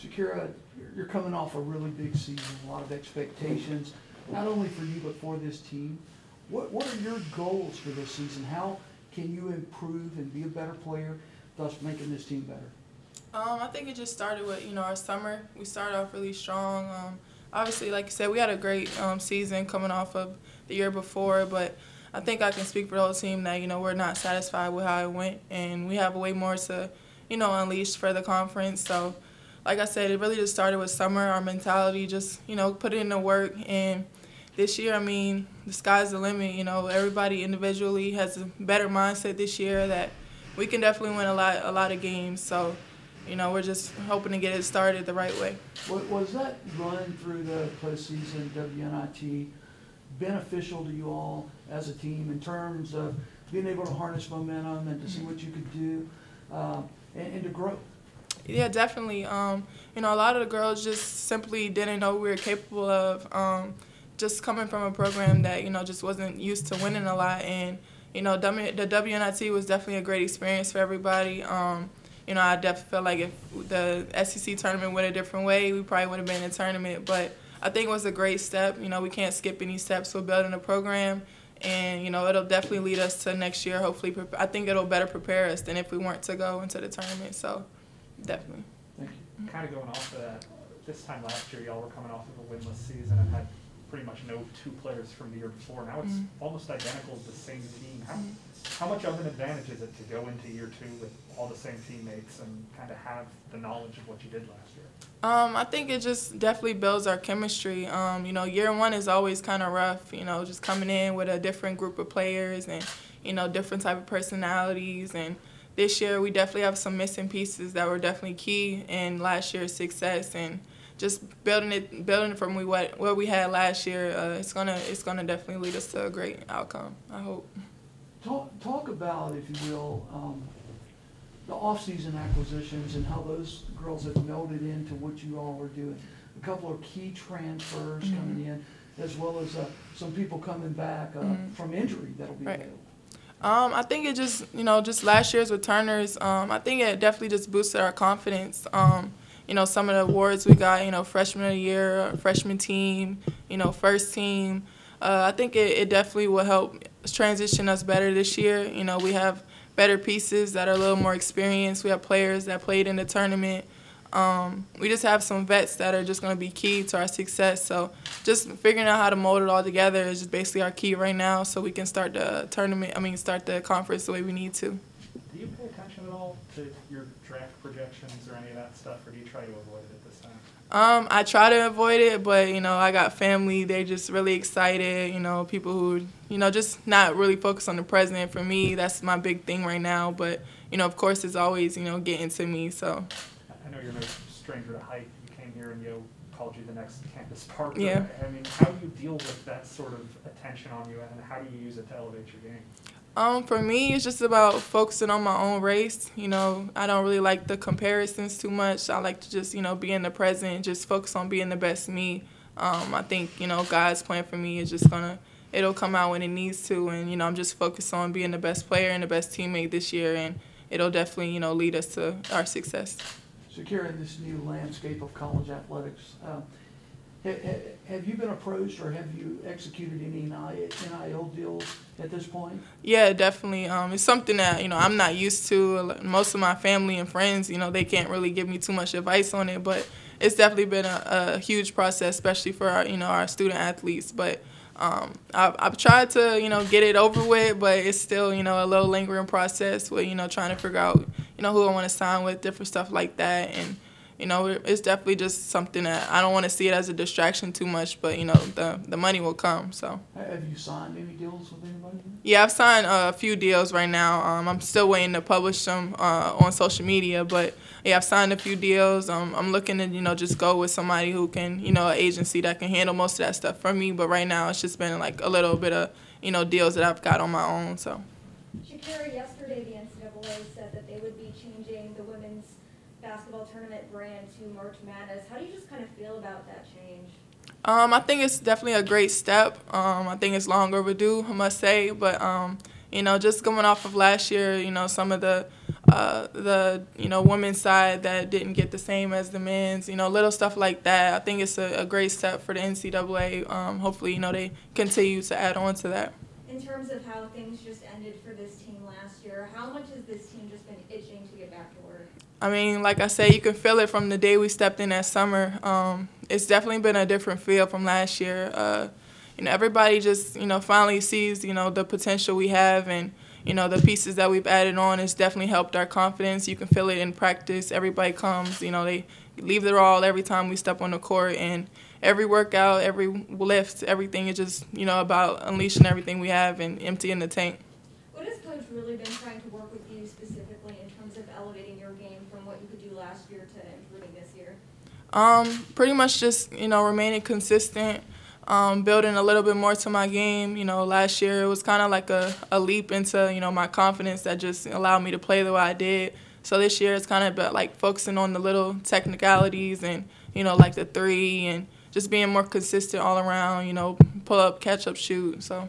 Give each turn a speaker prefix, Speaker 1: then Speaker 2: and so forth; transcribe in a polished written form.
Speaker 1: Shakira, you're coming off a really big season, a lot of expectations, not only for you but for this team. What are your goals for this season? How can you improve and be a better player, thus making this team better?
Speaker 2: I think it just started with, our summer. We started off really strong. Obviously, like you said, we had a great season coming off of the year before, but I think I can speak for the whole team that, we're not satisfied with how it went, and we have way more to, unleash for the conference. So, like I said, it really just started with summer, our mentality, just, put in the work. And this year, the sky's the limit. Everybody individually has a better mindset this year that we can definitely win a lot of games. So, we're just hoping to get it started the right way.
Speaker 1: Was that run through the postseason, WNIT, beneficial to you all as a team in terms of being able to harness momentum and to see what you could do and to grow?
Speaker 2: Yeah, definitely. A lot of the girls just simply didn't know we were capable of just coming from a program that, just wasn't used to winning a lot. And, the WNIT was definitely a great experience for everybody. I definitely feel like if the SEC tournament went a different way, we probably would have been in the tournament. But I think it was a great step. We can't skip any steps with building a program. And, it'll definitely lead us to next year. Hopefully, I think it'll better prepare us than if we weren't to go into the tournament. So, definitely.
Speaker 1: Thank you.
Speaker 3: Kind of going off of that, this time last year, y'all were coming off of a winless season and had pretty much no two players from the year before. Now it's almost identical to the same team. How much of an advantage is it to go into year two with all the same teammates and kind of have the knowledge of what you did last year?
Speaker 2: I think it just definitely builds our chemistry. Year one is always kind of rough, just coming in with a different group of players and, different type of personalities. And this year we definitely have some missing pieces that were definitely key in last year's success. And just building it from what we had last year, it's gonna definitely lead us to a great outcome, I hope.
Speaker 1: Talk about, if you will, the offseason acquisitions and how those girls have melded into what you all are doing. A couple of key transfers coming in, as well as some people coming back from injury that'll be available.
Speaker 2: I think it just, just last year's returners, I think it definitely just boosted our confidence. Some of the awards we got, freshman of the year, freshman team, first team. I think it definitely will help transition us better this year. We have better pieces that are a little more experienced. We have players that played in the tournament. We just have some vets that are just going to be key to our success. So just figuring out how to mold it all together is just basically our key right now, so we can start the start the conference the way we need to.
Speaker 3: Do you pay attention at all to your draft projections or any of that stuff, or do you try to avoid it at this time?
Speaker 2: I try to avoid it, but, I got family. They're just really excited, people who, just not really focus on the present. For me, that's my big thing right now. But, of course, it's always, getting to me, so.
Speaker 3: I know you're no stranger to hype. You came here and called you the next campus partner.
Speaker 2: Yeah.
Speaker 3: How do you deal with that sort of attention on you, and how do you use it to elevate your game?
Speaker 2: For me, it's just about focusing on my own race. I don't really like the comparisons too much. I like to just, be in the present, just focus on being the best me. I think, God's plan for me is just it'll come out when it needs to. And, I'm just focused on being the best player and the best teammate this year. And it'll definitely, lead us to our success.
Speaker 1: Shakira, in this new landscape of college athletics, have you been approached or have you executed any NIL deals at this point?
Speaker 2: Yeah, definitely. It's something that, I'm not used to. Most of my family and friends, they can't really give me too much advice on it, but it's definitely been a huge process, especially for our, our student athletes. But I've tried to, get it over with, but it's still, a little lingering process with, trying to figure out, who I want to sign with, different stuff like that. And it's definitely just something that I don't want to see it as a distraction too much, but, the money will come, so.
Speaker 1: Have you signed any deals with anybody?
Speaker 2: Yeah, I've signed a few deals right now. I'm still waiting to publish them on social media, but, yeah, I've signed a few deals. I'm looking to, just go with somebody who can, an agency that can handle most of that stuff for me, but right now it's just been, like, a little bit of, deals that I've got on my own, so.
Speaker 4: Shakira, yesterday the NCAA said that they would be changing the women's basketball tournament brand to March Madness. How do you just kind of feel about that change?
Speaker 2: I think it's definitely a great step. I think it's long overdue, I must say. But, just coming off of last year, some of the the women's side that didn't get the same as the men's, little stuff like that. I think it's a great step for the NCAA. Hopefully, they continue to add on to that.
Speaker 4: In terms of how things just ended for this team last year, how much has this team just been itching to get back to work?
Speaker 2: I mean, like I said, you can feel it from the day we stepped in that summer. It's definitely been a different feel from last year. Everybody just, finally sees, the potential we have, and, the pieces that we've added on has definitely helped our confidence. You can feel it in practice. Everybody comes, they leave their all every time we step on the court, and every workout, every lift, everything is just, about unleashing everything we have and emptying the tank.
Speaker 4: What has Coach really been trying to work with you specifically in terms of elevating your game from what you could do last year to improving this year?
Speaker 2: Pretty much just, remaining consistent, building a little bit more to my game. Last year it was kind of like a leap into, my confidence that just allowed me to play the way I did. So this year it's kind of about like focusing on the little technicalities and, like the three, and just being more consistent all around, pull up, catch up, shoot. So.